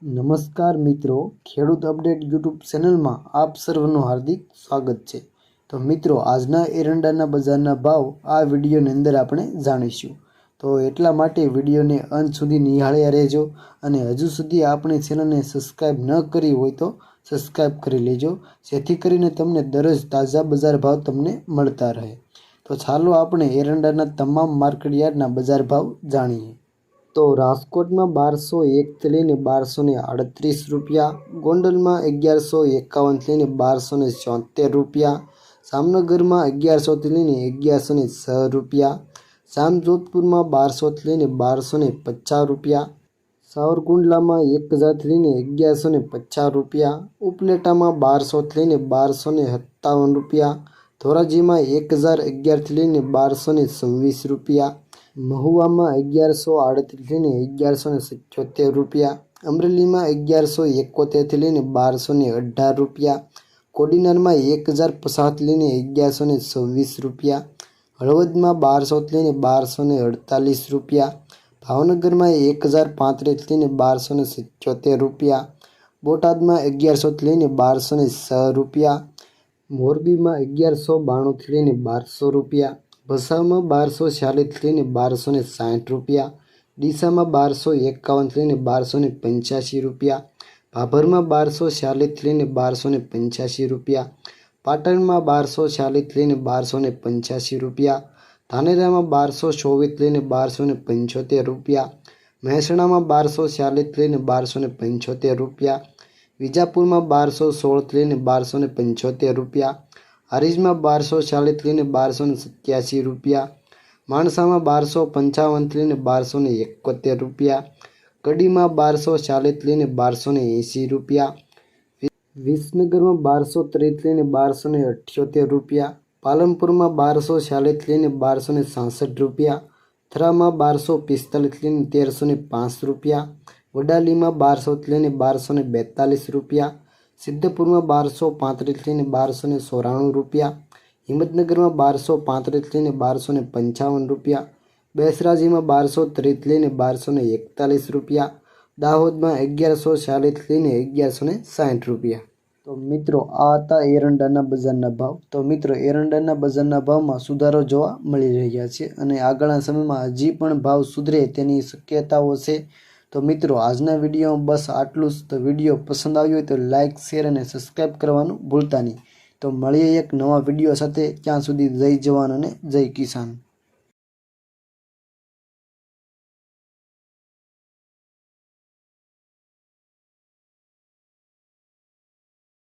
નમસ્કાર મિત્રો, ખેડૂત અપડેટ યુટ્યુબ ચેનલમાં આપ સર્વનું હાર્દિક સ્વાગત છે। તો મિત્રો, આજના એરંડાના બજારના ભાવ આ વિડીયોની અંદર આપણે જાણીશું। તો એટલા માટે વિડીયોને અંત સુધી નિહાળ્યા રહેજો અને હજુ સુધી આપણી ચેનલને સબસ્ક્રાઈબ ન કરી હોય તો સબસ્ક્રાઈબ કરી લેજો, જેથી કરીને તમને દરરોજ તાજા બજાર ભાવ તમને મળતા રહે। તો ચાલો આપણે એરંડાના તમામ માર્કેટયાર્ડના બજાર ભાવ જાણીએ। તો રાજકોટમાં 1201 થી લઈને 1238 રૂપિયા, ગોંડલમાં 1151 થી લઈને 1274 રૂપિયા, જામનગરમાં 1100 થી લઈને 1106 રૂપિયા, જામજોધપુરમાં 1200 થી લઈને 1250 રૂપિયા, સાવરકુંડલામાં 1000 થી લઈને 1150 રૂપિયા, ઉપલેટામાં 1200 થી લઈને 1257 રૂપિયા, ધોરાજીમાં 1011 થી લઈને 1226 રૂપિયા, મહુવામાં 1138 થી લઈને 1177 રૂપિયા, અમરેલીમાં 1171 થી લઈને 1218 રૂપિયા, કોડીનારમાં 1050 થી લઈને 1126 રૂપિયા, હળવદમાં 1200 થી લઈને 1248 રૂપિયા, ભાવનગરમાં 1035 થી લઈને 1277 રૂપિયા, બોટાદમાં 1100 થી લઈને 1206 રૂપિયા, મોરબીમાં 1192 થી લઈને 1200 રૂપિયા, ભચાઉમાં 1246 થી લઈને 1260 રૂપિયા, ડીસામાં 1251 થી લઈને 1285 રૂપિયા, ભાભરમાં 1246 થી લઈને 1285 રૂપિયા, પાટણમાં 1246 થી લઈને 1285 રૂપિયા, ધાનેરામાં 1224 થી લઈને 1275 રૂપિયા, મહેસાણામાં 1246 થી લઈને 1275 રૂપિયા, વિજાપુરમાં 1216 થી લઈને 1275 રૂપિયા, હારીજમાં 1240 થી લઈને 1287 રૂપિયા, માણસામાં 1255 થી લઈને 1271 રૂપિયા, કડીમાં 1240 થી લઈને 1280 રૂપિયા, વિસનગરમાં 1230 થી લઈને 1278 રૂપિયા, પાલનપુરમાં 1240 થી લઈને 1266 રૂપિયા, થરામાં 1245 થી લઈને 1305 રૂપિયા, વડાલીમાં 1200 થી લઈને 1242 રૂપિયા, સિદ્ધપુરમાં 1235 થી લઈને 1294 રૂપિયા, હિંમતનગરમાં 1235 થી લઈને 1255 રૂપિયા, બેસરાજીમાં 1230 થી લઈને 1241 રૂપિયા, દાહોદમાં 1140 થી લઈને 1160 રૂપિયા। તો મિત્રો, આ હતા એરંડાના બજારના ભાવ। તો મિત્રો, એરંડાના બજારના ભાવમાં સુધારો જોવા મળી રહ્યા છે અને આગળના સમયમાં હજી પણ ભાવ સુધરે તેની શક્યતાઓ છે। તો મિત્રો, આજના વિડીયોમાં બસ આટલું જ। તો વિડીયો પસંદ આવ્યો હોય તો લાઇક, શેર અને સબસ્ક્રાઈબ કરવાનું ભૂલતા નહીં। તો મળીએ એક નવા વિડીયો સાથે, ત્યાં સુધી જય જવાન અને જય કિસાન।